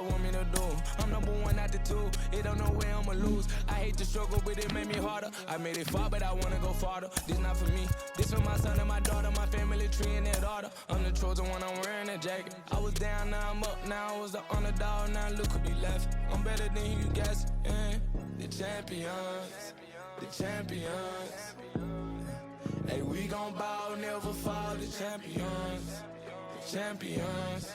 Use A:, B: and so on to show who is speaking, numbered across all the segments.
A: God want me to do. I'm number one out the two. It don't know where I'ma lose. I hate the struggle, but it made me harder. I made it far, but I wanna go farther. This not for me. This for my son and my daughter, my family tree and their daughter. I'm the chosen one, I'm wearing that jacket. I was down, now I'm up. Now I was the underdog, now look who be left. I'm better than you guess. Yeah. The champions, the champions. Hey, we gon' ball, never fall. The champions, the champions,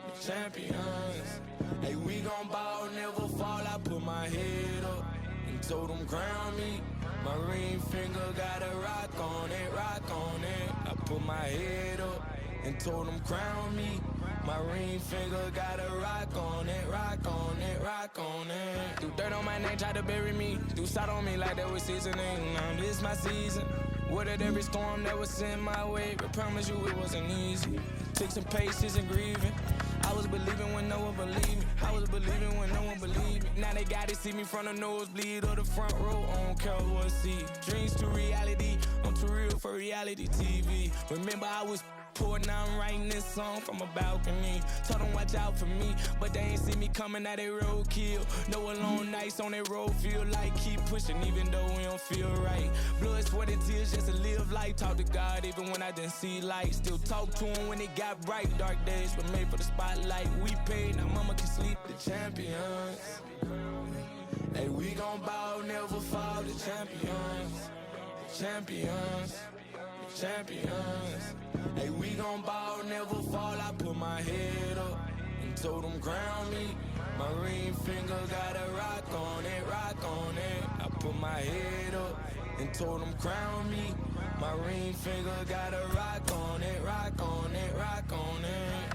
A: the champions. Hey, we gon' ball, never fall. I put my head up and told them crown me. My ring finger got a rock on it, rock on it. I put my head up and told them crown me. My ring finger got a rock on it, rock on it, rock on it. Do dirt on my name, try to bury me. Do salt on me like that was seasoning. Now this my season. Weathered every storm that was sent my way, but promise you it wasn't easy. Took some patience and grieving. I was believing when no one believed me. I was believing when no one believed me. Now they gotta see me from the nosebleed or the front row. I don't care what see. Dreams to reality. I'm too real for reality TV. Remember I was poor, now I'm writing this song from a balcony. Told them watch out for me, but they ain't see me coming at a roadkill. No alone nights on that road, feel like keep pushing even though we don't feel right. Blood, sweat, and tears just to live life. Talk to God even when I didn't see light. Still talk to him when it got bright. Dark days were made for the spotlight. We paid, now mama can sleep. The champions. Hey, we gon' ball, never fall. The champions. The champions. The champions. Hey, we gon' ball, never fall. I put my head up and told them crown me. My ring finger got a rock on it, rock on it. I put my head up and told them crown me. My ring finger got a rock on it, rock on it, rock on it.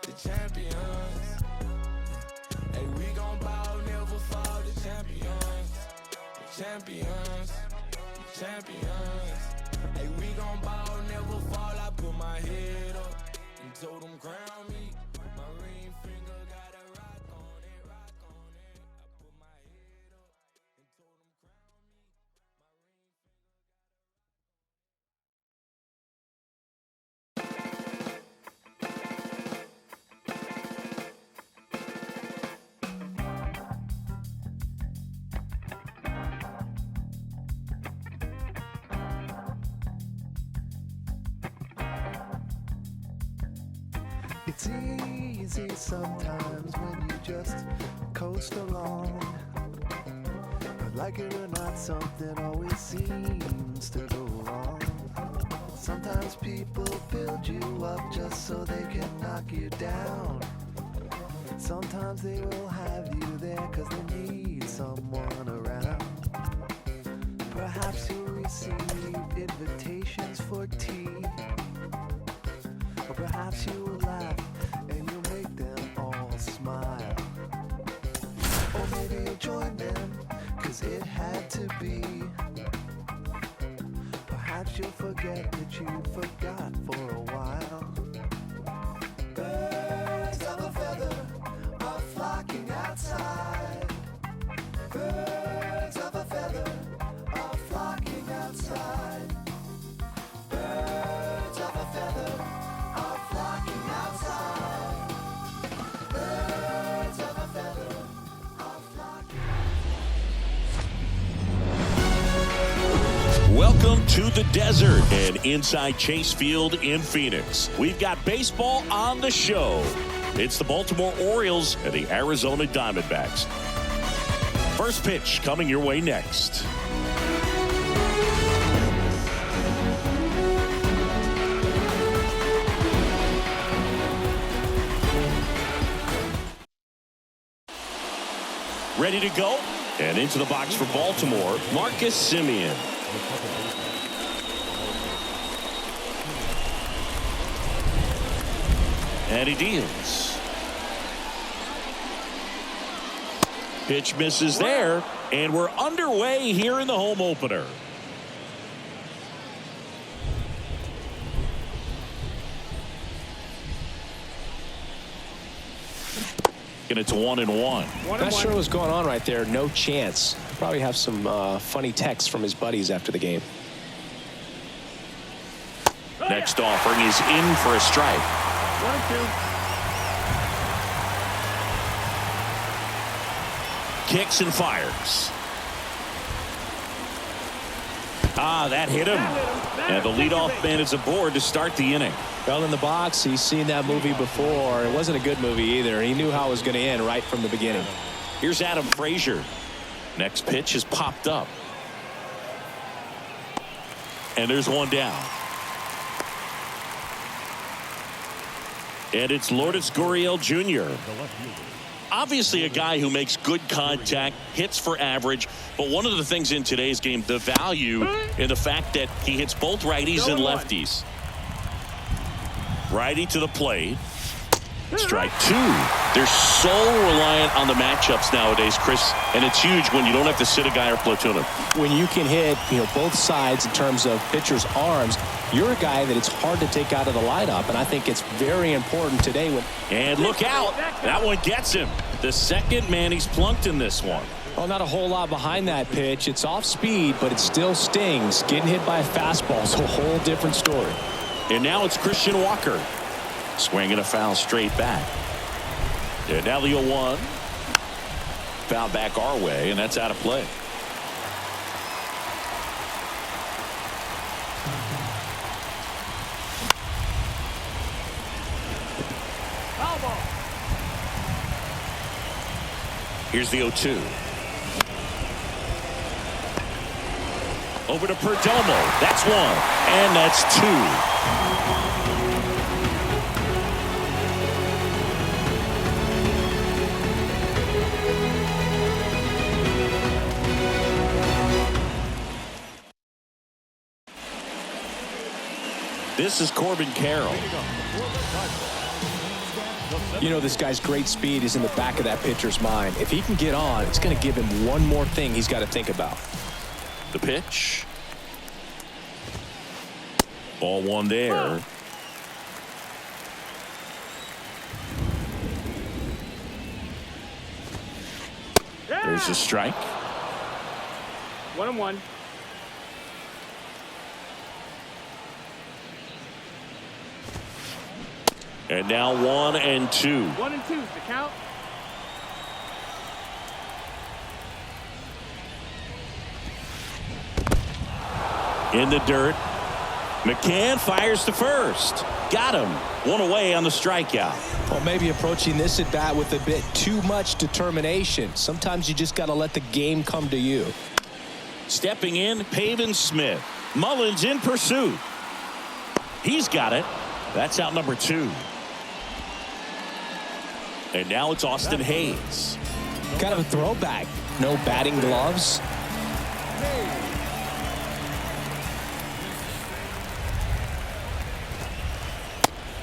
A: The champions. Hey, we gon' ball, never fall. The champions, the champions, the champions. Hey, we gon' ball, never fall. I put my head up and told them crown me. My ring finger got a rock on it, rock on it. I put my head up and told them crown me. My ring
B: It's easy sometimes when you just coast along. But like it or not, something always seems to go wrong. Sometimes people build you up just so they can knock you down. Sometimes they will have you there cause they need someone around. Perhaps you'll receive invitations for tea. Or perhaps you will laugh and you'll make them all smile. Or maybe you'll join them, cause it had to be. Perhaps you'll forget that you forgot for a while. Birds of a feather are flocking outside. Birds of a feather are flocking outside. Birds of a feather are flocking outside. Birds of a feather are flocking outside.
C: Welcome to the desert and inside Chase Field in Phoenix. We've got baseball on the show. It's the Baltimore Orioles and the Arizona Diamondbacks. First pitch coming your way next. Ready to go? And into the box for Baltimore, Marcus Semien. And he deals. Pitch misses there, and we're underway here in the home opener. And it's 1-1.
D: Not sure what's going on right there. No chance. Probably have some funny texts from his buddies after the game.
C: Next offering is in for a strike.
E: 1-2.
C: Kicks and fires. That hit him. And the leadoff man is aboard to start the inning.
D: Well, in the box, he's seen that movie before. It wasn't a good movie either. He knew how it was going to end right from the beginning.
C: Here's Adam Frazier. Next pitch has popped up. And there's one down. And it's Lourdes Gurriel Jr. Obviously a guy who makes good contact, hits for average, but one of the things in today's game, the value in the fact that he hits both righties and lefties. Righty to the plate. Strike two. They're so reliant on the matchups nowadays, Chris, and it's huge when you don't have to sit a guy or platoon him.
D: When you can hit, both sides in terms of pitchers' arms, you're a guy that it's hard to take out of the lineup, and I think it's very important today.
C: And look out. That one gets him. The second man he's plunked in this one.
D: Well, not a whole lot behind that pitch. It's off speed, but it still stings. Getting hit by a fastball is a whole different story.
C: And now it's Christian Walker. Swinging a foul straight back. And now the 0-1. Foul back our way, and that's out of play.
E: Foul ball.
C: Here's the 0-2. Over to Perdomo. That's one. And that's two. This is Corbin Carroll.
D: This guy's great speed is in the back of that pitcher's mind. If he can get on, it's going to give him one more thing he's got to think about.
C: The pitch. Ball one there. There's a strike.
E: 1-1.
C: And now 1-2.
E: 1-2 is the count.
C: In the dirt. McCann fires to first. Got him. One away on the strikeout.
D: Well, maybe approaching this at bat with a bit too much determination. Sometimes you just got to let the game come to you.
C: Stepping in, Pavin Smith. Mullins in pursuit. He's got it. That's out number 2. And now it's Austin Hayes.
D: Kind of a throwback. No batting gloves.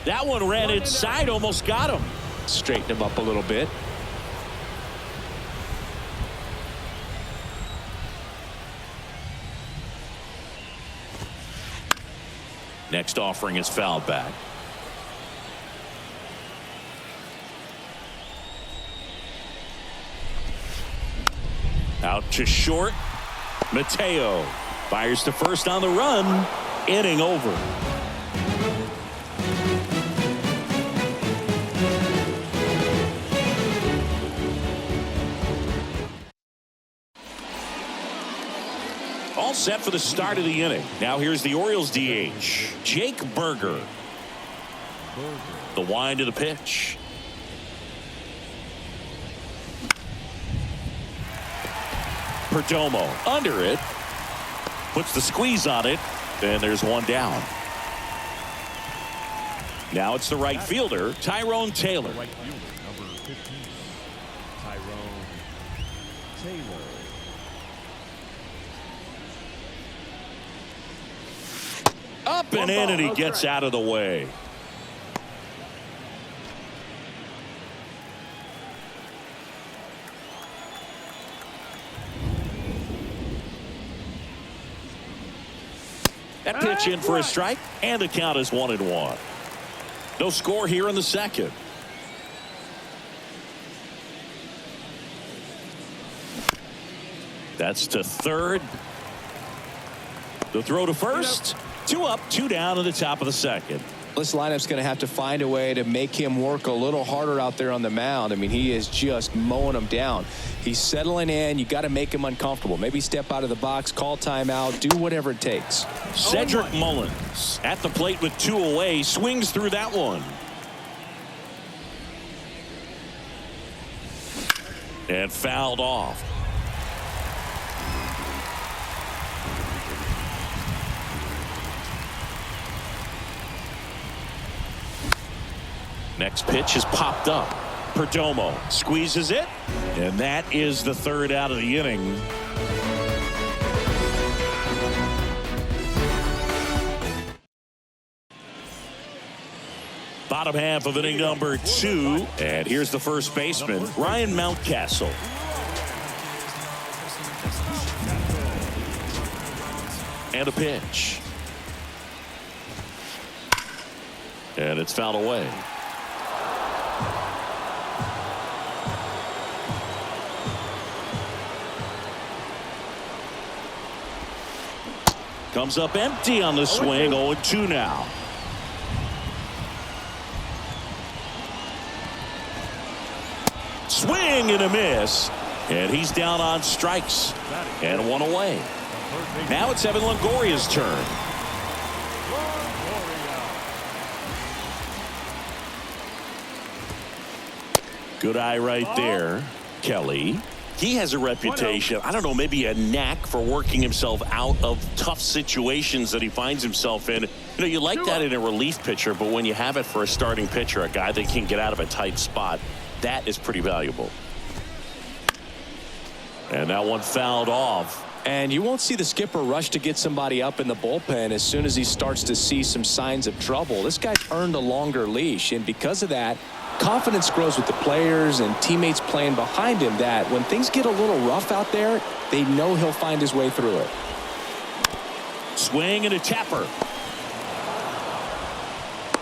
C: That one ran inside, almost got him.
D: Straighten him up a little bit.
C: Next offering is fouled back. Out to short. Mateo fires to first on the run. Inning over. All set for the start of the inning. Now here's the Orioles DH, Jake Berger. The wind of the pitch. Perdomo under it. Puts the squeeze on it. Then there's one down. Now it's the right fielder, Tyrone Taylor.
F: Right fielder, number 15, Tyrone Taylor.
C: Up and in, and he gets out of the way. That pitch in for a strike, and the count is 1-1. No score here in the second. That's to third. The throw to first. 2 up, 2 down in the top of the second.
D: This lineup's going to have to find a way to make him work a little harder out there on the mound. I mean, he is just mowing them down. He's settling in. You got to make him uncomfortable. Maybe step out of the box, call timeout, do whatever it takes.
C: Cedric Mullins at the plate with 2 away, swings through that one. And fouled off. Next pitch is popped up. Perdomo squeezes it, and that is the third out of the inning. Bottom half of inning number 2, and here's the first baseman, Ryan Mountcastle. And a pitch. And it's fouled away. Comes up empty on the swing. 0-2 now. Swing and a miss. And he's down on strikes. And 1 away. Now it's Evan Longoria's turn. Good eye right there. Kelly. He has a reputation, I don't know, maybe a knack for working himself out of tough situations that he finds himself in. You know, you like that in a relief pitcher, but when you have it for a starting pitcher, a guy that can get out of a tight spot, that is pretty valuable. And that one fouled off.
D: And you won't see the skipper rush to get somebody up in the bullpen as soon as he starts to see some signs of trouble. This guy's earned a longer leash, and because of that, confidence grows with the players and teammates playing behind him, that when things get a little rough out there, they know he'll find his way through it.
C: Swing and a tapper.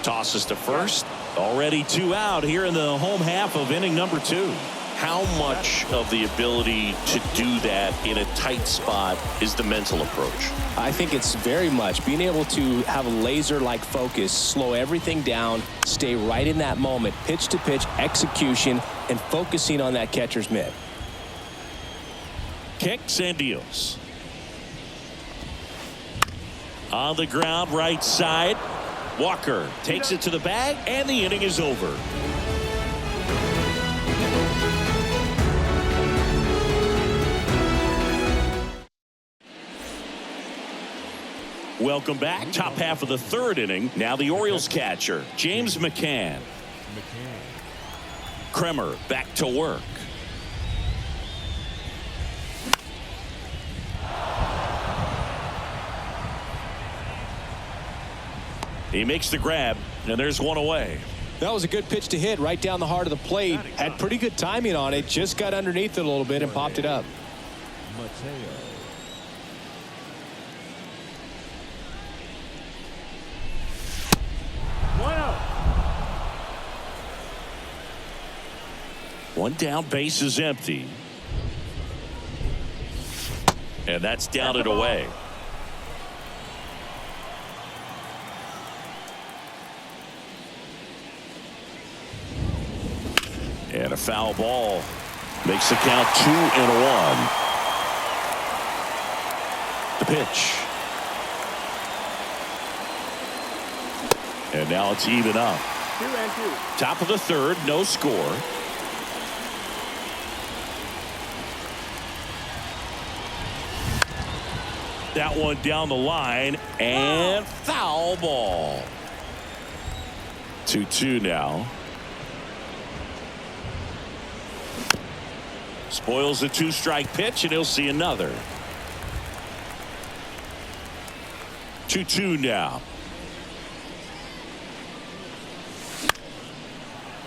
C: Tosses to first. Already 2 out here in the home half of inning number 2. How much of the ability to do that in a tight spot is the mental approach?
D: I think it's very much being able to have a laser-like focus, slow everything down, stay right in that moment, pitch-to-pitch execution, and focusing on that catcher's mitt.
C: Kicks and deals. On the ground, right side. Walker takes it to the bag, and the inning is over. Welcome back. Top half of the 3rd inning. Now the Orioles catcher, James McCann. Kremer back to work. He makes the grab, and there's 1 away.
D: That was a good pitch to hit right down the heart of the plate. Had pretty good timing on it. Just got underneath it a little bit and popped it up.
C: One down, base is empty. And that's down and away. And a foul ball makes the count 2-1. The pitch. And now it's even up.
E: 2-2.
C: Top of the 3rd, no score. That one down the line, and foul ball. 2-2 now. Spoils the 2-strike pitch, and he'll see another. 2-2 now.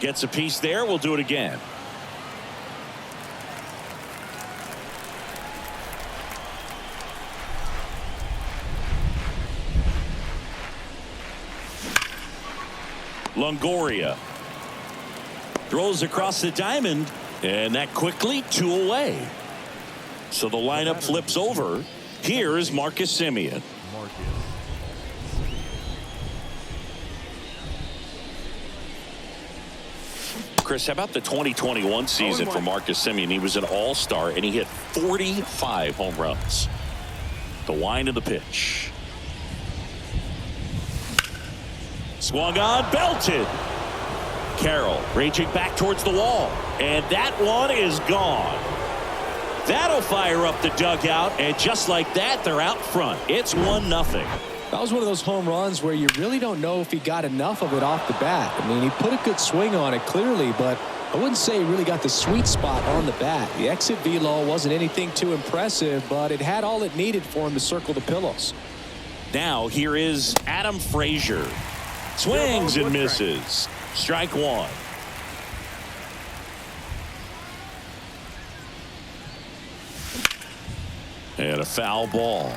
C: Gets a piece there. We'll do it again. Longoria throws across the diamond, and that quickly 2 away. So the lineup flips over. Here is Marcus Semien. Chris, how about the 2021 season for Marcus Semien? He was an all-star, and he hit 45 home runs. The wind of the pitch. Swung on, belted. Carroll raging back towards the wall, and that one is gone. That'll fire up the dugout, and just like that, they're out front. It's 1-0.
D: That was one of those home runs where you really don't know if he got enough of it off the bat. I mean, he put a good swing on it clearly, but I wouldn't say he really got the sweet spot on the bat. The exit velo wasn't anything too impressive, but it had all it needed for him to circle the pillows.
C: Now here is Adam Frazier. Swings and misses. Strike 1. And a foul ball.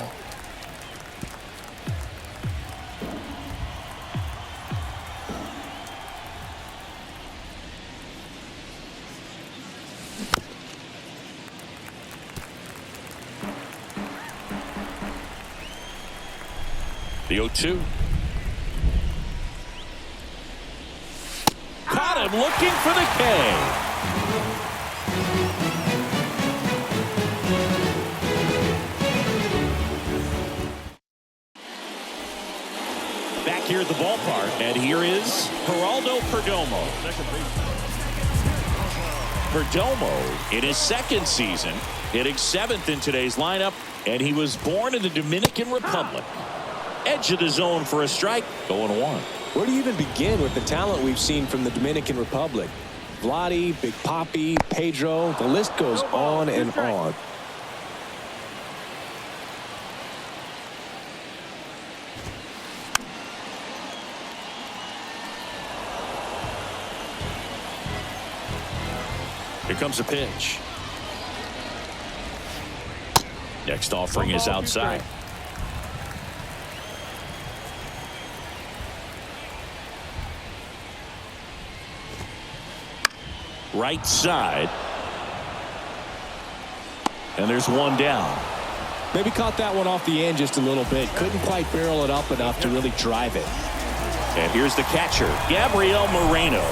C: The 0-2. Caught him looking for the K. Back here at the ballpark, and here is Geraldo Perdomo. Perdomo in his second season, hitting 7th in today's lineup, and he was born in the Dominican Republic. Edge of the zone for a strike, 0-1.
D: Where do you even begin with the talent we've seen from the Dominican Republic? Vladdy, Big Papi, Pedro, the list goes on and on.
C: Here comes a pitch. Next offering is outside. Right side. And there's one down.
D: Maybe caught that one off the end just a little bit. Couldn't quite barrel it up enough to really drive it.
C: And here's the catcher, Gabriel Moreno.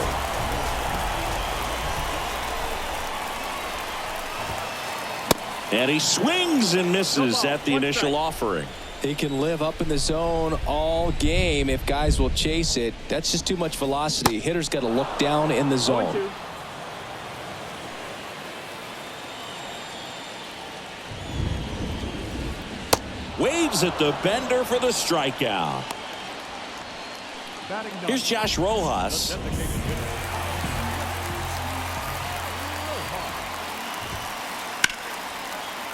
C: And he swings and misses at the initial offering.
D: He can live up in the zone all game if guys will chase it. That's just too much velocity. Hitter's got to look down in the zone.
C: Waves at the bender for the strikeout. Here's Josh Rojas.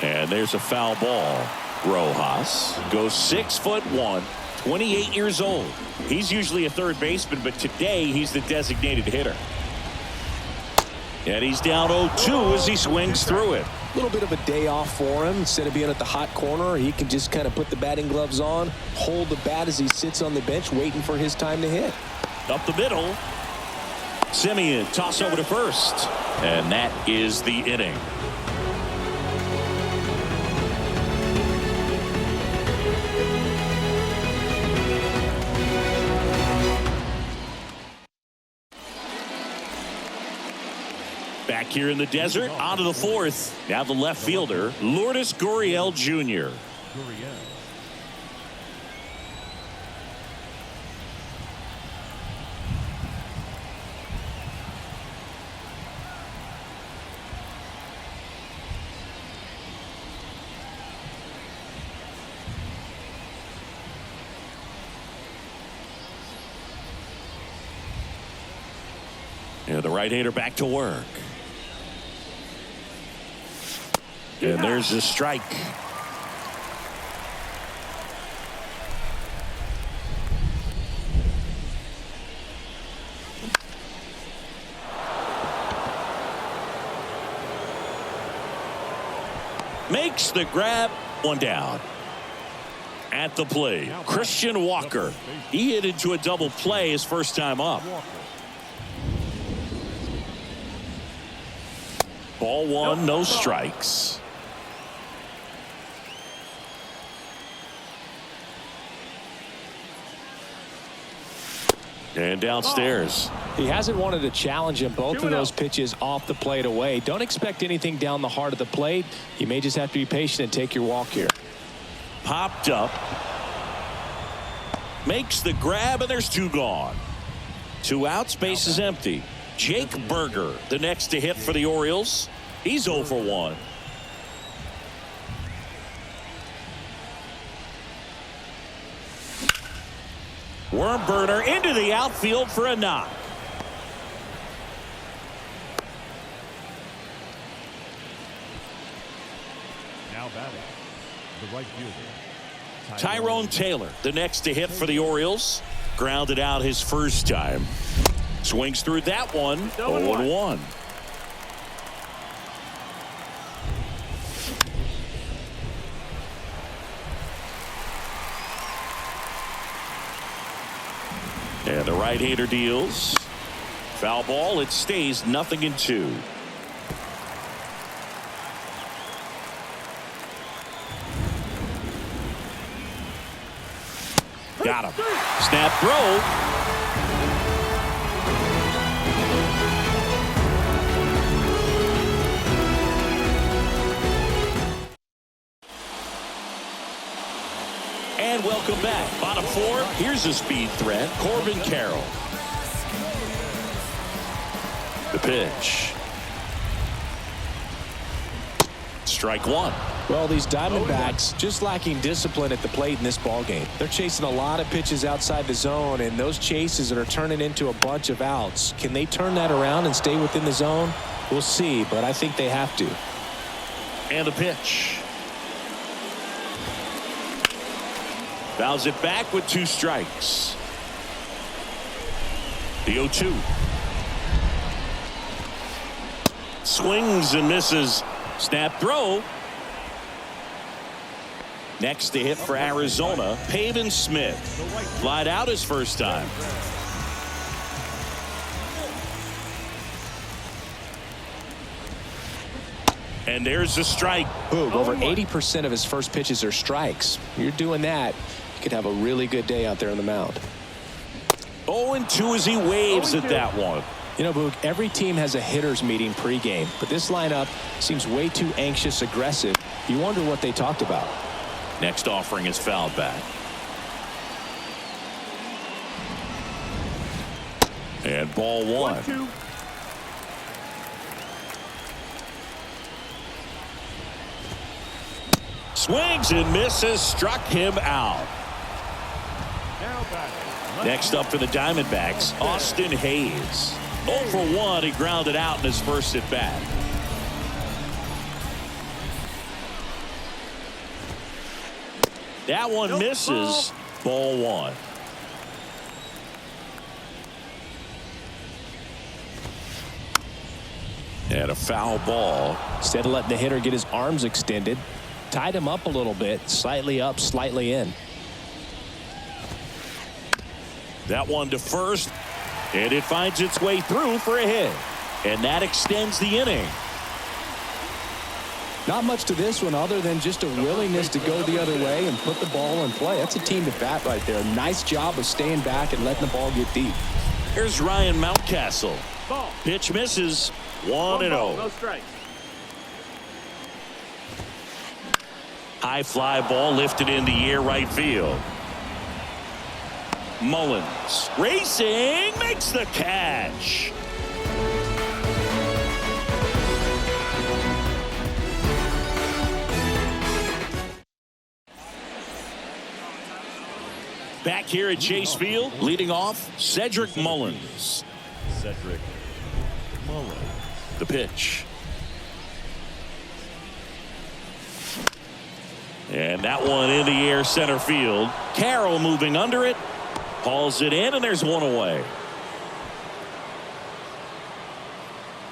C: And there's a foul ball. Rojas goes 6'1", 28 years old. He's usually a third baseman, but today he's the designated hitter. And he's down 0-2 as he swings through it.
D: A little bit of a day off for him. Instead of being at the hot corner, he can just kind of put the batting gloves on, hold the bat as he sits on the bench waiting for his time to hit.
C: Up the middle. Semien toss over to first. And that is the inning. Back here in the desert, onto the fourth. Now the left fielder, Lourdes Gurriel Jr. And the right-hander back to work. And there's a strike. Makes the grab, one down. At the plate, Christian Walker. He hit into a double play his first time up. Ball one, no strikes. And downstairs.
D: He hasn't wanted to challenge him. Both of those pitches off the plate away. Don't expect anything down the heart of the plate. You may just have to be patient and take your walk here.
C: Popped up. Makes the grab, and there's two gone. 2 outs, base is empty. Jake Berger, the next to hit for the Orioles. He's 0 for 1. Worm burner into the outfield for a knock.
F: Now batting, the right fielder,
C: Tyrone Taylor, the next to hit for the Orioles. Grounded out his first time. Swings through that one. 0-1. And the right-hander deals. Foul ball. It stays 0-2. Got him. Snap throw. And welcome back. Bottom 4. Here's a speed threat. Corbin Carroll. The pitch. Strike one.
D: Well, these Diamondbacks just lacking discipline at the plate in this ballgame. They're chasing a lot of pitches outside the zone, and those chases are turning into a bunch of outs. Can they turn that around and stay within the zone? We'll see, but I think they have to.
C: And the pitch. Fouls it back with 2 strikes. The 0-2. Swings and misses. Snap throw. Next to hit for Arizona, Pavin Smith. Flied out his first time. And there's the strike.
D: Boom. Over 80% of his first pitches are strikes. You're doing that, you could have a really good day out there on the mound.
C: 0-2 as he waves at that one.
D: You know, Boog, every team has a hitters meeting pregame, but this lineup seems way too anxious, aggressive. You wonder what they talked about.
C: Next offering is fouled back. And ball one.
E: 1-2.
C: Swings and misses. Struck him out.
E: Now batting.
C: Next up for the Diamondbacks, Austin Hayes. 0 for 1. He grounded out in his first at bat. That one misses. Ball one. And a foul ball.
D: Instead of letting the hitter get his arms extended, tied him up a little bit, slightly up, slightly in.
C: That one to first, and it finds its way through for a hit. And that extends the inning.
D: Not much to this one other than just a willingness to go the other way and put the ball in play. That's a team at bat right there. Nice job of staying back and letting the ball get deep.
C: Here's Ryan Mountcastle.
E: Ball.
C: Pitch misses. 1-0.
E: No strikes.
C: High fly ball lifted in the air right field. Mullins racing, makes the catch. Back here at Chase Field, leading off, Cedric Mullins.
F: Cedric Mullins.
C: The pitch. And that one in the air center field. Carroll moving under it. Hauls it in, and there's one away.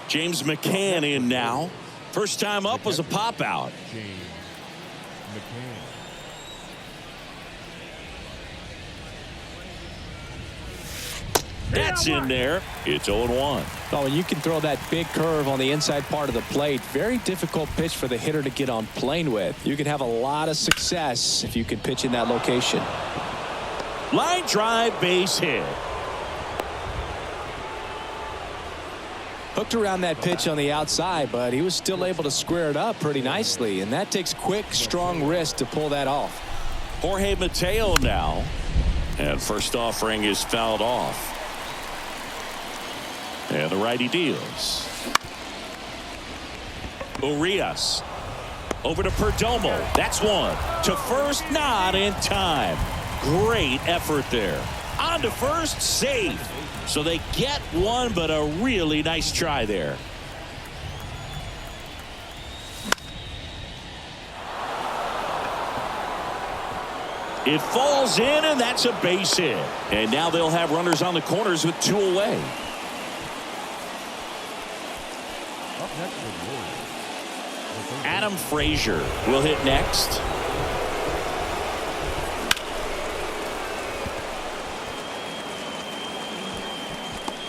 C: James McCann in now. First time up was a pop out.
F: James McCann.
C: That's in there. It's 0-1.
D: Oh, and you can throw that big curve on the inside part of the plate. Very difficult pitch for the hitter to get on plane with. You can have a lot of success if you can pitch in that location.
C: Line drive, base hit.
D: Hooked around that pitch on the outside, but he was still able to square it up pretty nicely, and that takes quick, strong wrist to pull that off.
C: Jorge Mateo now. And first offering is fouled off. And the righty deals. Urias. Over to Perdomo. That's one. To first, not in time. Great effort there. On to first, safe. So they get one, but a really nice try there. It falls in, and that's a base hit. And now they'll have runners on the corners with 2 away.
F: Up next for the Orioles.
C: Adam Frazier will hit next.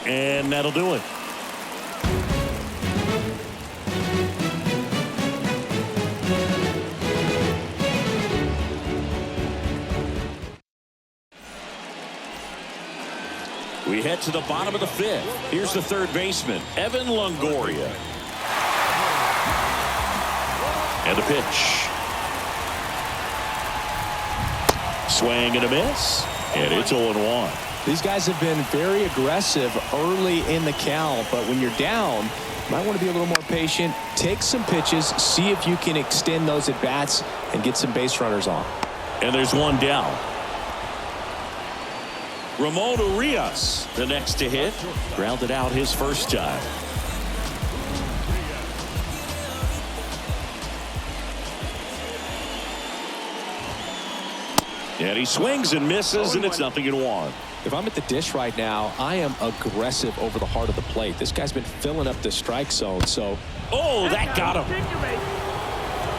C: And that'll do it. We head to the bottom of the 5th. Here's the third baseman, Evan Longoria. And a pitch. Swing and a miss. And it's 0-1.
D: These guys have been very aggressive early in the count, but when you're down, you might want to be a little more patient. Take some pitches, see if you can extend those at bats and get some base runners on.
C: And there's one down. Ramon Urias, the next to hit, grounded out his first time. And he swings and misses, and it's 0-1.
D: If I'm at the dish right now, I am aggressive over the heart of the plate. This guy's been filling up the strike zone, so.
C: Oh, that got him.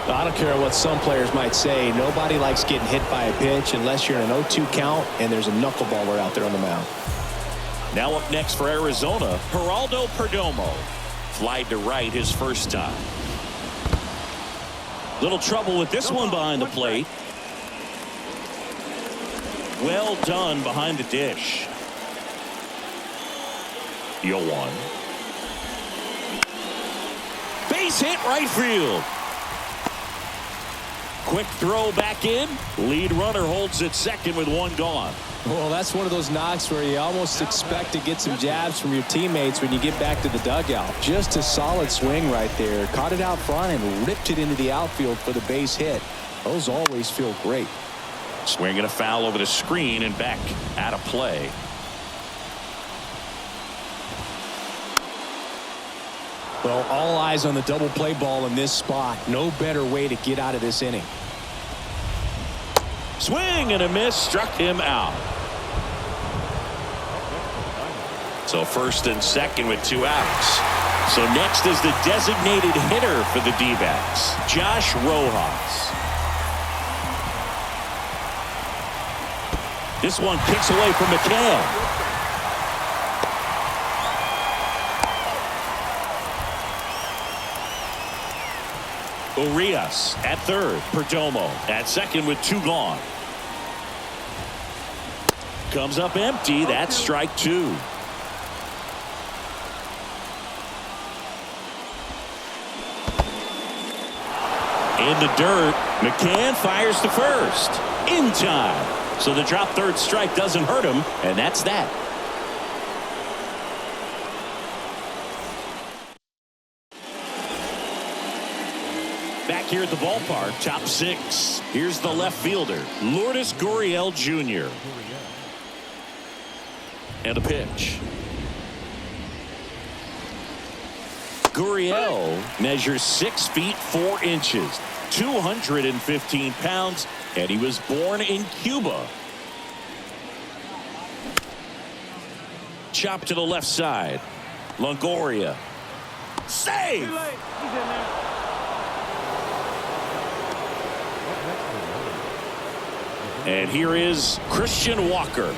D: I don't care what some players might say. Nobody likes getting hit by a pitch unless you're in an 0-2 count and there's a knuckleballer out there on the mound.
C: Now up next for Arizona, Geraldo Perdomo. Flied to right his first time. Little trouble with this one behind the plate. Well done behind the dish. 0-1. Base hit right field. Quick throw back in. Lead runner holds at second with one gone.
D: Well, that's one of those knocks where you almost expect to get some jabs from your teammates when you get back to the dugout. Just a solid swing right there. Caught it out front and ripped it into the outfield for the base hit. Those always feel great.
C: Swing and a foul over the screen and back out of play.
D: Well, all eyes on the double play ball in this spot. No better way to get out of this inning.
C: Swing and a miss, struck him out. So first and second with 2 outs. So next is the designated hitter for the D-backs, Josh Rojas. This one kicks away from McCann. Urias at third. Perdomo at second with 2 gone. Comes up empty. That's strike 2. In the dirt. McCann fires to first. In time. So the drop third strike doesn't hurt him, and that's that. Back here at the ballpark, top 6. Here's the left fielder, Lourdes Gurriel Jr. And a pitch. Gurriel measures 6 feet 4 inches, 215 pounds, and he was born in Cuba. Chop to the left side. Longoria. Save! And here is Christian Walker.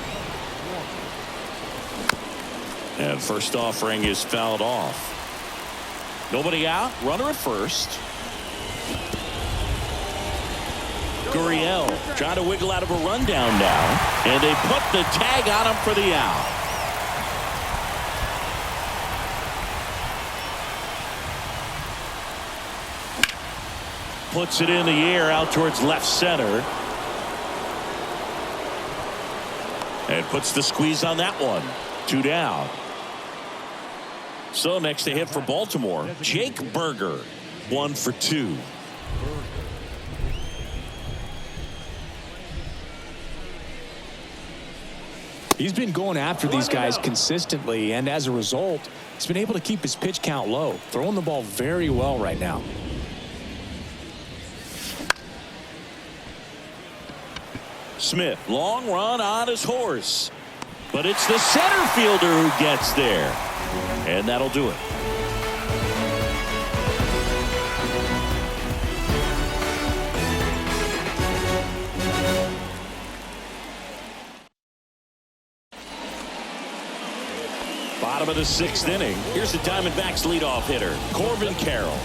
C: And first offering is fouled off. Nobody out. Runner at first. Gurriel trying to wiggle out of a rundown now. And they put the tag on him for the out. Puts it in the air out towards left center. And puts the squeeze on that one. 2 down. So next to hit for Baltimore, Jake Berger, 1 for 2.
D: He's been going after these guys consistently, and as a result, he's been able to keep his pitch count low, throwing the ball very well right now.
C: Smith, long run on his horse. But it's the center fielder who gets there. And that'll do it. Bottom of the 6th inning. Here's the Diamondbacks leadoff hitter, Corbin Carroll.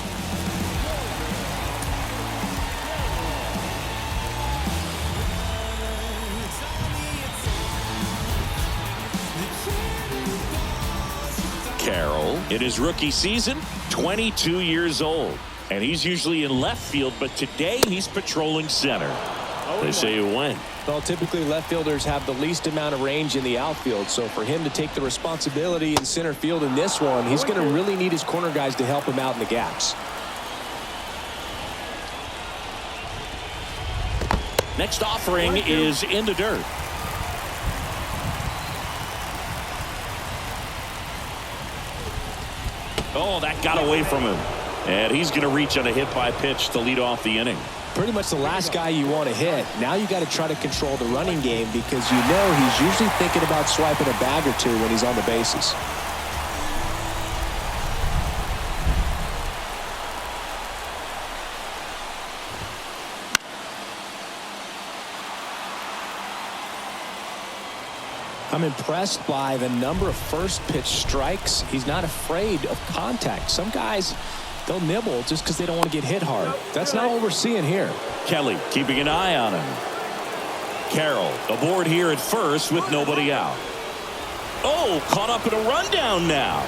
C: Carroll, in his rookie season, 22 years old. And he's usually in left field, but today he's patrolling center. They say when.
D: Well, typically left fielders have the least amount of range in the outfield, so for him to take the responsibility in center field in this one, he's going to really need his corner guys to help him out in the gaps.
C: Next offering is in the dirt. Oh, that got away from him. And he's going to reach on a hit by pitch to lead off the inning.
D: Pretty much the last guy you want to hit. Now you got to try to control the running game because you know he's usually thinking about swiping a bag or two when he's on the bases. I'm impressed by the number of first pitch strikes. He's not afraid of contact. Some guys, they'll nibble just because they don't want to get hit hard. That's not what we're seeing here.
C: Kelly keeping an eye on him. Carroll aboard here at first with nobody out. Oh, caught up in a rundown now.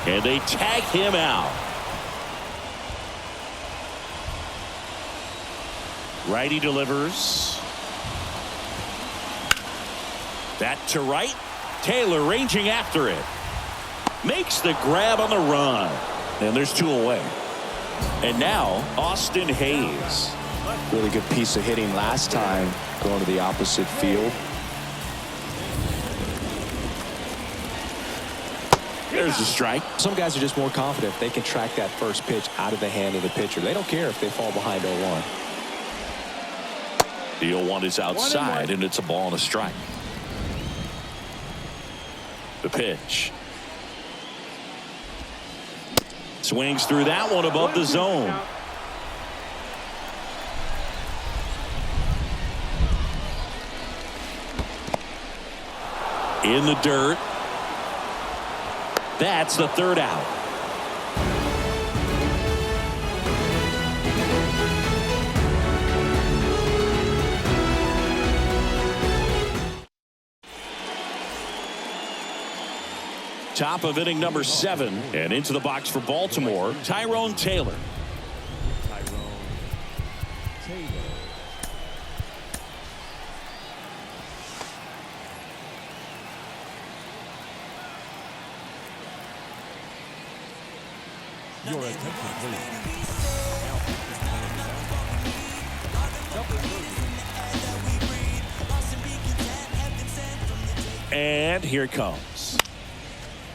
C: And they tag him out. Righty delivers. That to right. Taylor ranging after it. Makes the grab on the run. And there's 2 away. And now Austin Hayes.
D: Really good piece of hitting last time, going to the opposite field.
C: There's a strike.
D: Some guys are just more confident they can track that first pitch out of the hand of the pitcher. They don't care if they fall behind 0-1.
C: The 0-1 is outside, and it's a ball and a strike. The pitch. Swings through that one above the zone. In the dirt. That's the 3rd out. Top of inning number 7, and into the box for Baltimore, Tyrone Taylor.
F: Your attention, please.
C: And here it comes.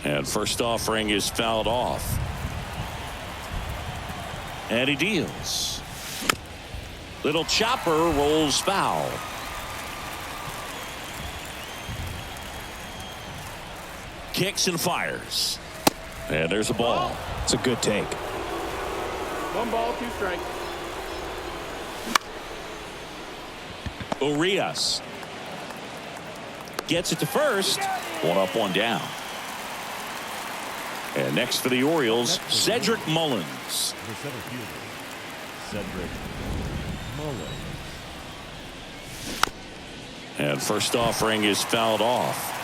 C: And first offering is fouled off. And he deals. Little chopper rolls foul. Kicks and fires. And there's a ball.
D: It's a good take.
E: 1 ball, 2 strikes.
C: Urias. Gets it to first. One up, one down. And next for the Orioles, Cedric Mullins.
F: The center fielder, Cedric Mullins.
C: And first offering is fouled off.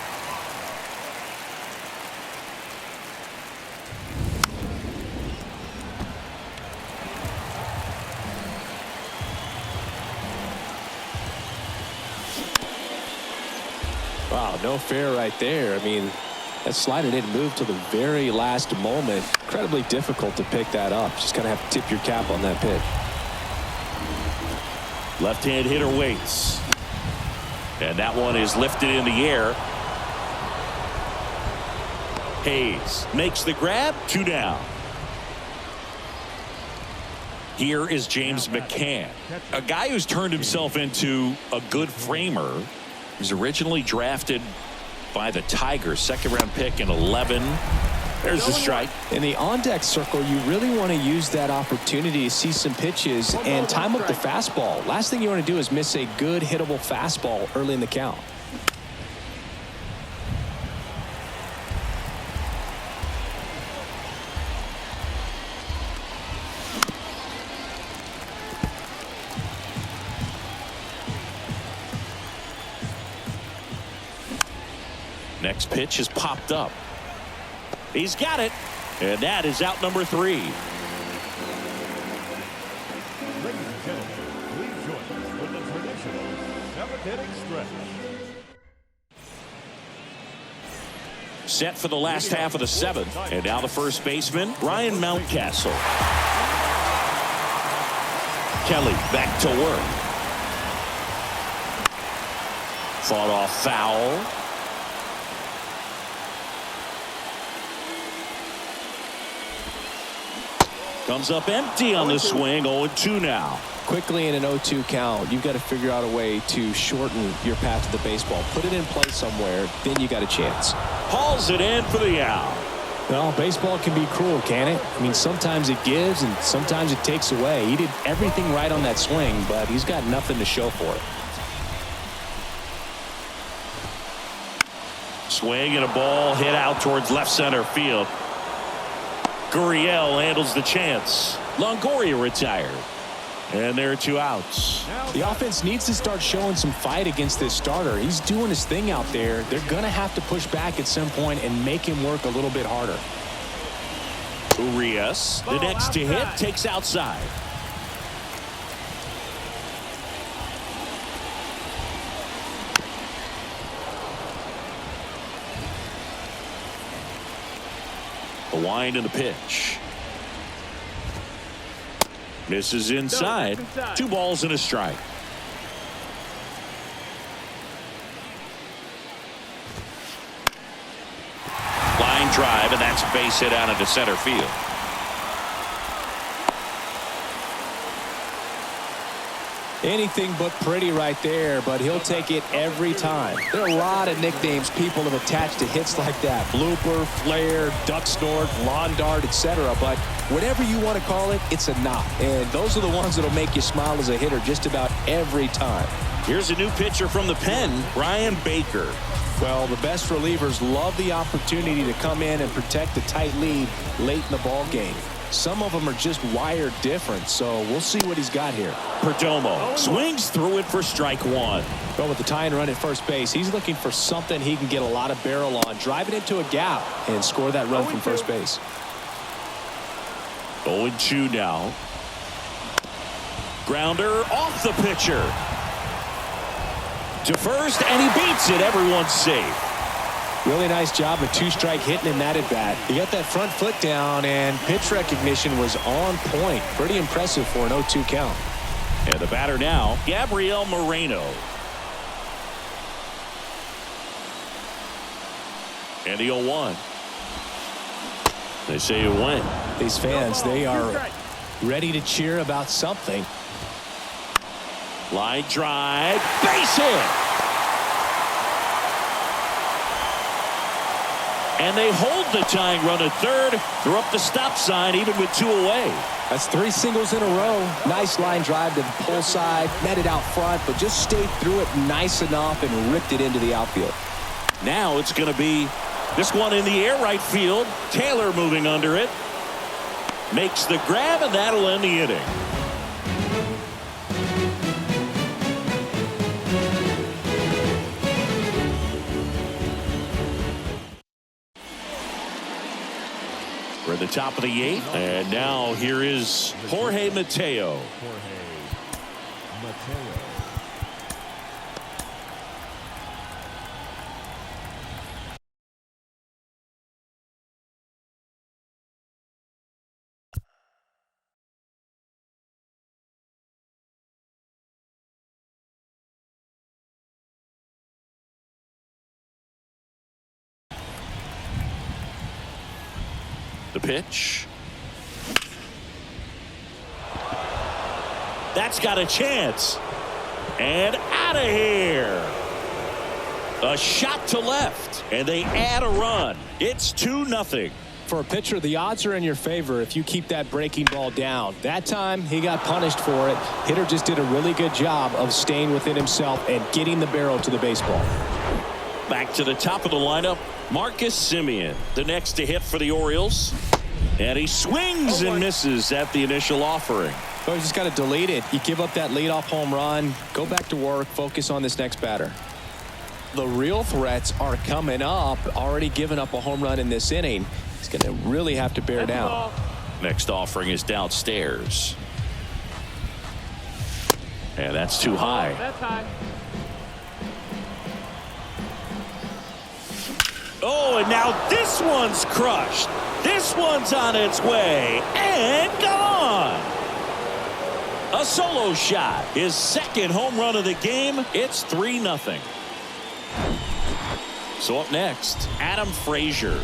D: Wow, no fair right there. I mean, that slider didn't move till the very last moment. Incredibly difficult to pick that up. Just kind of have to tip your cap on that pitch.
C: Left-hand hitter waits. And that one is lifted in the air. Hayes makes the grab. 2 down. Here is James McCann, a guy who's turned himself into a good framer. He was originally drafted by the Tigers, second-round pick in 11. There's the strike.
D: In the on-deck circle, you really want to use that opportunity to see some pitches and time up the fastball. Last thing you want to do is miss a good hittable fastball early in the count.
C: Next pitch is popped up. He's got it. And that is out number 3.
F: Ladies and gentlemen, please join us for the traditional 7th-inning stretch.
C: Set for the last half of the 7th. And now the first baseman, Ryan Mountcastle. Kelly back to work. Fought off foul. Comes up empty on the swing. 0-2 now.
D: Quickly in an 0-2 count, you've got to figure out a way to shorten your path to the baseball. Put it in play somewhere, then you got a chance.
C: Hauls it in for the out.
D: Well, baseball can be cruel, can it? I mean, sometimes it gives and sometimes it takes away. He did everything right on that swing, but he's got nothing to show for it.
C: Swing and a ball hit out towards left center field. Gurriel handles the chance. Longoria retired. And there are 2 outs.
D: The offense needs to start showing some fight against this starter. He's doing his thing out there. They're going to have to push back at some point and make him work a little bit harder.
C: Urias, the next to hit, takes outside. The wind and the pitch. Misses inside. 2 balls and a strike. Line drive, and that's a base hit out into center field.
D: Anything but pretty right there, but he'll take it every time. There are a lot of nicknames people have attached to hits like that. Blooper, flare, duck snort, lawn dart, etc. But whatever you want to call it, it's a knock. And those are the ones that'll make you smile as a hitter just about every time.
C: Here's a new pitcher from the pen, Brian Baker.
D: Well, the best relievers love the opportunity to come in and protect a tight lead late in the ball game. Some of them are just wired different, so we'll see what he's got here.
C: Perdomo swings through it for strike 1.
D: Well, with the tying run at first base, he's looking for something he can get a lot of barrel on, drive it into a gap, and score that run from first base.
C: 0-2 now. Grounder off the pitcher. To first, and he beats it. Everyone's safe.
D: Really nice job of 2-strike hitting in that at bat. He got that front foot down, and pitch recognition was on point. Pretty impressive for an 0-2 count.
C: And the batter now, Gabriel Moreno. And the 0-1. They say it went.
D: These fans, they are ready to cheer about something.
C: Line drive, base hit. And they hold the tying run at third. They're up the stop sign even with 2 away.
D: That's 3 singles in a row. Nice line drive to the pull side. Netted out front, but just stayed through it nice enough and ripped it into the outfield.
C: Now it's going to be this one in the air right field. Taylor moving under it. Makes the grab, and that'll end the inning. We're at the top of the 8th, and now here is Jorge Mateo. The pitch. That's got a chance. And out of here. A shot to left. And they add a run. It's 2-0.
D: For a pitcher, the odds are in your favor if you keep that breaking ball down. That time, he got punished for it. Hitter just did a really good job of staying within himself and getting the barrel to the baseball.
C: Back to the top of the lineup, Marcus Semien, the next to hit for the Orioles. And he swings and misses at the initial offering.
D: So you just got to delete it. You give up that leadoff home run, go back to work, focus on this next batter. The real threats are coming up, already giving up a home run in this inning. He's going to really have to bear down.
C: Next offering is downstairs. And that's too high.
E: That's high.
C: Oh, and now this one's crushed. This one's on its way and gone. A solo shot. His second home run of the game. It's 3-0. So up next, Adam Frazier.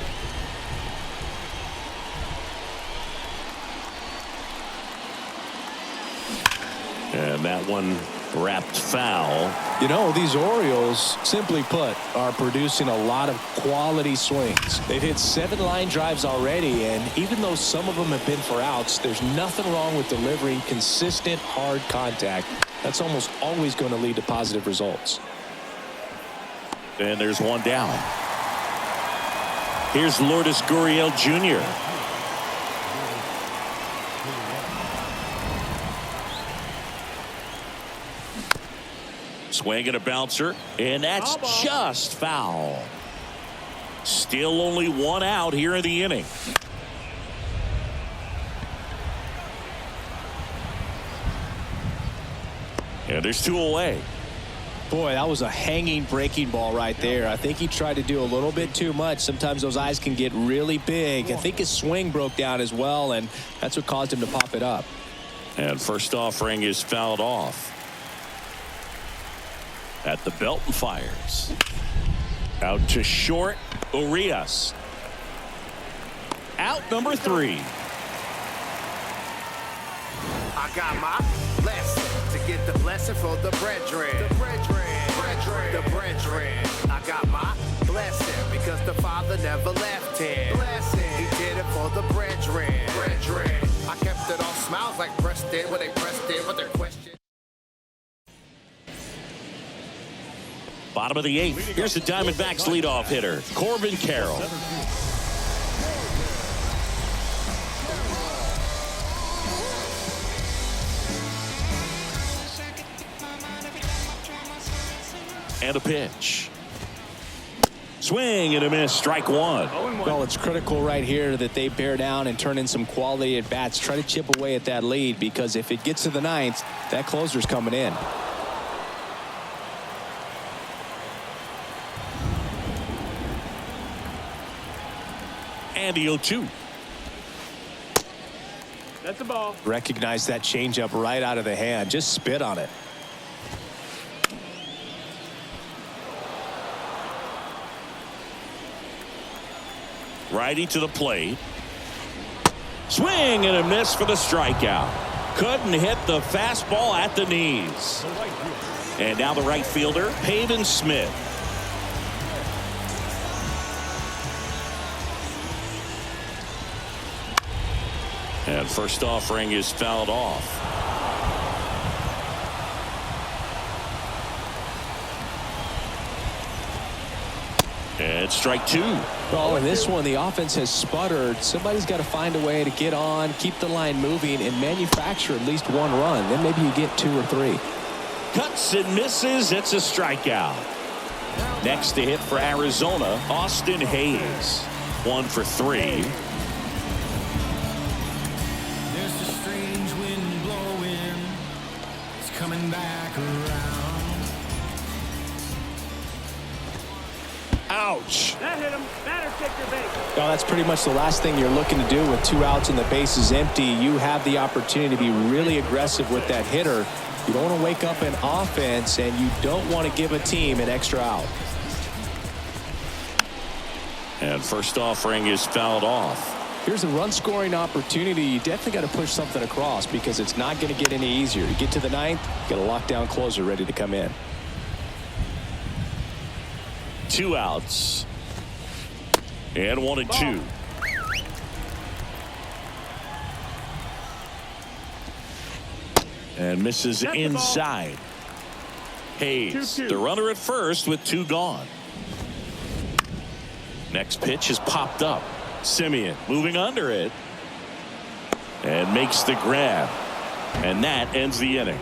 C: And that one wrapped foul.
D: You know, these Orioles, simply put, are producing a lot of quality swings. They've hit 7 line drives already, and even though some of them have been for outs, there's nothing wrong with delivering consistent, hard contact. That's almost always going to lead to positive results.
C: And there's one down. Here's Lourdes Gurriel Jr. Swing and a bouncer, and that's just foul. Still only 1 out here in the inning. And there's 2 away.
D: Boy, that was a hanging breaking ball right there. I think he tried to do a little bit too much. Sometimes those eyes can get really big. I think his swing broke down as well, and that's what caused him to pop it up.
C: And first offering is fouled off. At the belt and fires. Out to short, Urias. Out number 3.
G: I got my blessing to get the blessing for the brethren. The brethren. The brethren. I got my blessing because the Father never left him. Blessing. He did it for the brethren. Brethren. I kept it all smiles like pressed in when they pressed in with their question.
C: Bottom of the 8th. Here's the Diamondbacks leadoff hitter, Corbin Carroll. And a pitch. Swing and a miss, strike 1.
D: Well, it's critical right here that they bear down and turn in some quality at bats. Try to chip away at that lead, because if it gets to the 9th, that closer's coming in.
C: And the 0-2.
E: That's a ball.
D: Recognize that changeup right out of the hand. Just spit on it.
C: Righty to the plate. Swing and a miss for the strikeout. Couldn't hit the fastball at the knees. And now the right fielder, Pavin Smith. And first offering is fouled off. And strike two.
D: Well, in this one, the offense has sputtered. Somebody's got to find a way to get on, keep the line moving, and manufacture at least one run. Then maybe you get 2 or 3.
C: Cuts and misses. It's a strikeout. Next to hit for Arizona, Austin Hayes. 1 for 3.
A: There's a strange wind blowing. It's coming back around.
C: Ouch.
E: That hit him. Batter, take your base.
D: Well, that's pretty much the last thing you're looking to do with 2 outs and the base is empty. You have the opportunity to be really aggressive with that hitter. You don't want to wake up an offense, and you don't want to give a team an extra out.
C: And first offering is fouled off.
D: Here's a run-scoring opportunity. You definitely got to push something across because it's not going to get any easier. You get to the 9th, you got a lockdown closer ready to come in.
C: 2 outs. And 1 and 2. And misses inside. Hayes, the runner at first with 2 gone. Next pitch is popped up. Simeon moving under it. And makes the grab. And that ends the inning.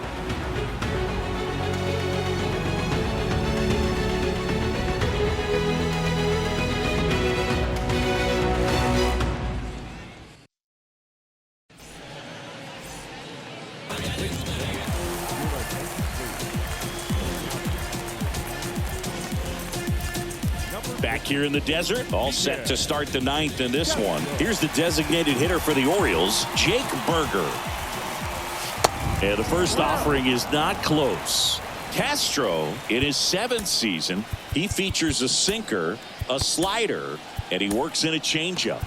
C: Back here in the desert, all set to start the 9th in this one. Here's the designated hitter for the Orioles, Jake Berger. And the first offering is not close. Castro, in his 7th season, he features a sinker, a slider, and he works in a changeup.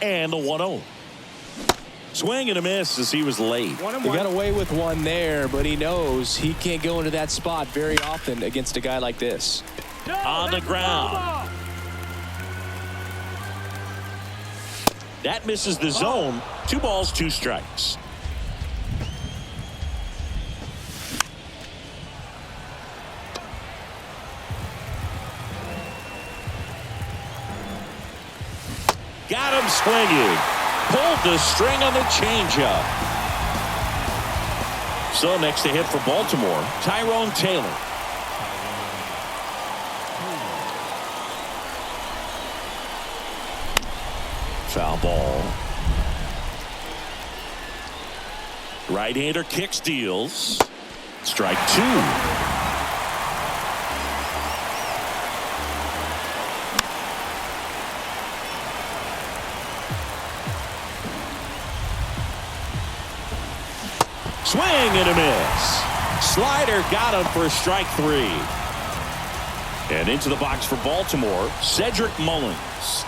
C: And the 1-0. Swing and a miss as he was late.
D: He got away with one there, but he knows he can't go into that spot very often against a guy like this.
C: On the ground. That misses the zone. 2 balls, 2 strikes. Got him swinging. Pulled the string on the changeup. So next to hit for Baltimore, Tyrone Taylor. Foul ball. Right-hander kick steals. Strike 2. Swing and a miss. Slider got him for strike 3. And into the box for Baltimore, Cedric Mullins.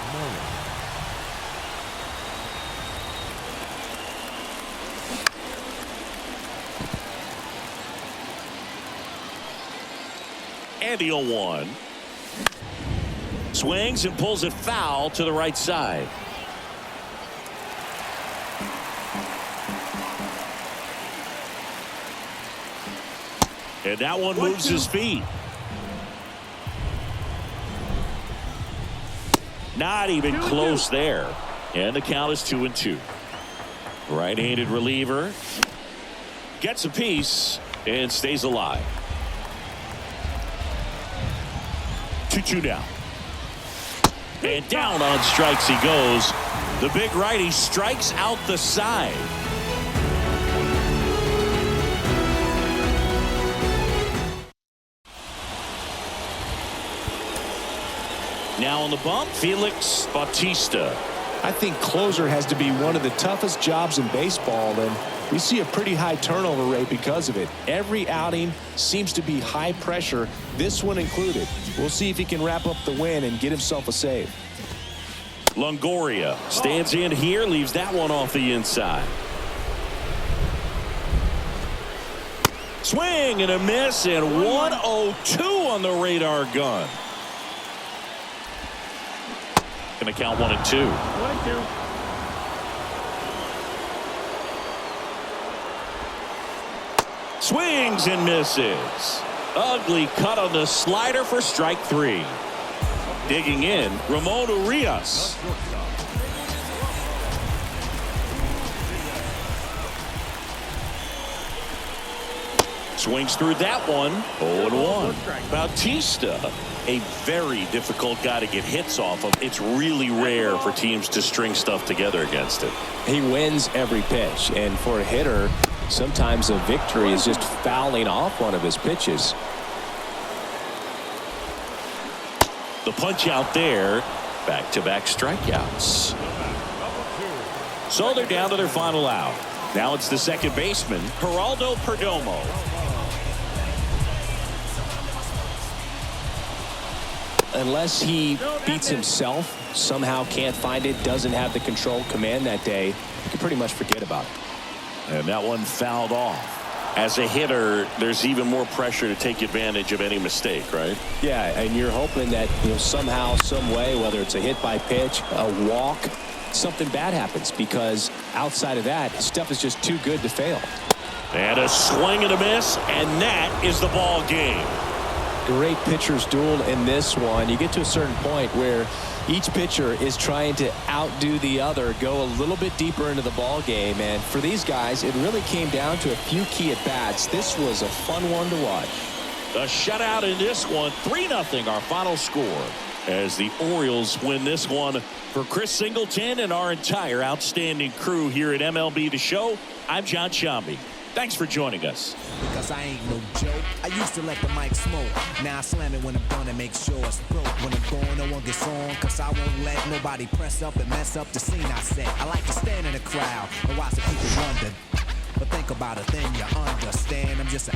C: And the 0-1. Swings and pulls it foul to the right side. And that one moves his feet. Not even close there. And the count is 2-2. Right-handed reliever. Gets a piece and stays alive. 2-2 now. And down on strikes he goes. The big righty strikes out the side. Now on the bump, Felix Bautista.
D: I think closer has to be one of the toughest jobs in baseball, and we see a pretty high turnover rate because of it. Every outing seems to be high pressure, this one included. We'll see if he can wrap up the win and get himself a save.
C: Longoria stands in here, leaves that one off the inside. Swing and a miss, and 1-0-2 on the radar gun. making the count 1-2.
E: 1-2.
C: Swings and misses. Ugly cut on the slider for strike 3. Digging in, Ramon Urias. Swings through that one. 0-1. Bautista, a very difficult guy to get hits off of. It's really rare for teams to string stuff together against it.
D: He wins every pitch, and for a hitter, sometimes a victory is just fouling off one of his pitches.
C: The punch out there. Back-to-back strikeouts. So they're down to their final out. Now it's the second baseman, Geraldo Perdomo.
D: Unless he beats himself, somehow can't find it, doesn't have the control command that day, you can pretty much forget about it.
C: And that one fouled off. As a hitter, there's even more pressure to take advantage of any mistake, right?
D: Yeah, and you're hoping that, somehow, some way, whether it's a hit by pitch, a walk, something bad happens, because outside of that, stuff is just too good to fail.
C: And a swing and a miss, and that is the ball game.
D: Great pitcher's duel in this one. You get to a certain point where each pitcher is trying to outdo the other, go a little bit deeper into the ball game, and for these guys, it really came down to a few key at bats. This was a fun one to watch.
C: A shutout in this one, 3-0 our final score, as the Orioles win this one. For Chris Singleton and our entire outstanding crew here at MLB The Show, I'm John Shambi. Thanks for joining us.
H: Because I ain't no joke. I used to let the mic smoke. Now I slam it when I'm done and make sure it's broke. When I'm gone, no one gets on. Cause I won't let nobody press up and mess up the scene I set. I like to stand in the crowd and watch the people wonder. But think about it, then you understand. I'm just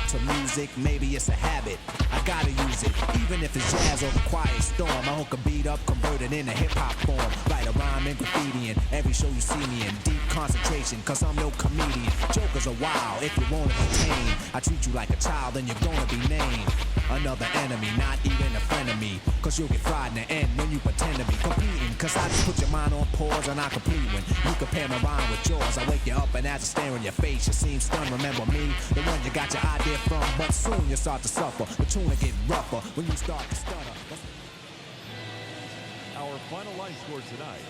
H: to music, maybe it's a habit. I gotta use it, even if it's jazz or the quiet storm. I hook a beat up, convert it into hip-hop form. Write a rhyme and graffiti in every show you see me in. Deep concentration, cause I'm no comedian. Jokers are wild, if you wanna be tame. I treat you like a child and you're gonna be named another enemy, not even a friend of me. Cause you'll get fried in the end when you pretend to be competing. Cause I just put your mind on pause and I complete when you compare my rhyme with yours. I wake you up and as I stare in your face, you seem stunned. Remember me, the one you got your idea from. But soon you start to suffer. The tune will get rougher when you start to stutter.
F: Our final line scores tonight.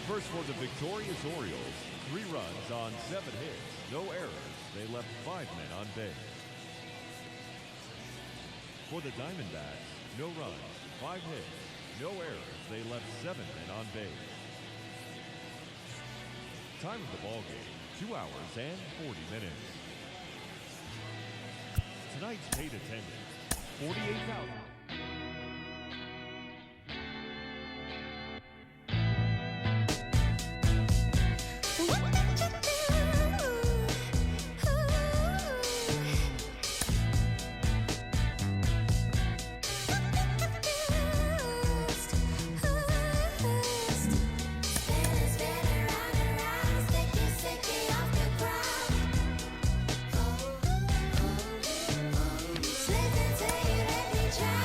F: First for the victorious Orioles, 3 runs on 7 hits, no errors. They left 5 men on base. For the Diamondbacks, no runs, 5 hits, no errors. They left 7 men on base. Time of the ball game, 2 hours and 40 minutes. Tonight's paid attendance, 48,000.
I: Try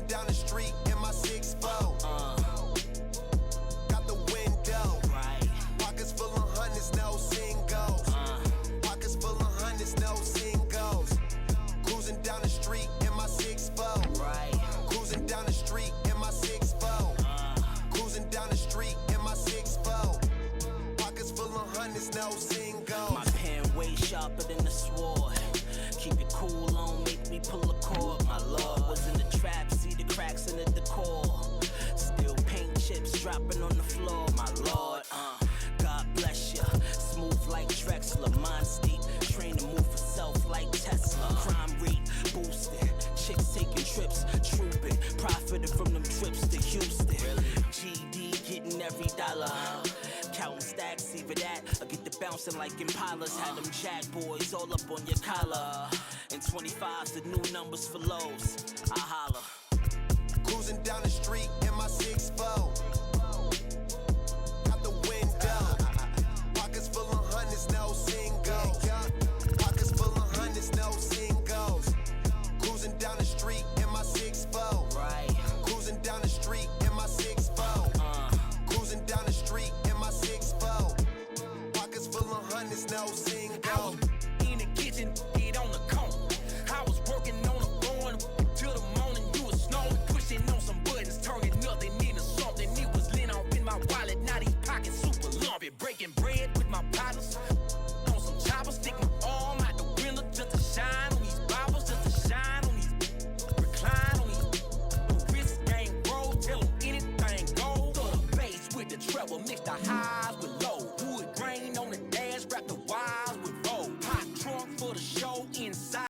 G: Cruising down the street in my 6'4". Got the window. Right. Pockets full of hundreds, no singles. Pockets full of hundreds, no singles. Cruising down the street in my 6'4". Right. Cruising down the street in my 6'4". Cruising down the street in my 6'4". Pockets full of hundreds, no singles.
I: My pen way sharper than the sword. Keep it cool, on make me pull a cord. My lord was in the trap, see the cracks in the decor. Still paint chips dropping on the floor. My lord, God bless ya. Smooth like Drexler, mind steep. Train to move for self like Tesla. Crime rate boosting, chicks taking trips, trooping. Profiting from them trips to Houston. GD getting every dollar. Counting stacks, either that or get the bouncing like Impalas. Had them jack boys all up on your collar. And 25's the new numbers for lows. I holla.
G: Cruising down the street in my 6'4". Out the window. Pockets full of hundreds, no singles. Pockets full of hundreds, no singles. Cruising down the street in my 6'4". Right. Cruising down the street in my 6'4". Cruising down the street in my 6'4". Pockets full of hundreds, no singles.
A: In the kitchen, get on the cone. I was working on a phone till the morning. You was snoring, pushing on some buttons, turning nothing into something. It was lint off in my wallet, now these pockets super lumpy. Breaking bread with my partners,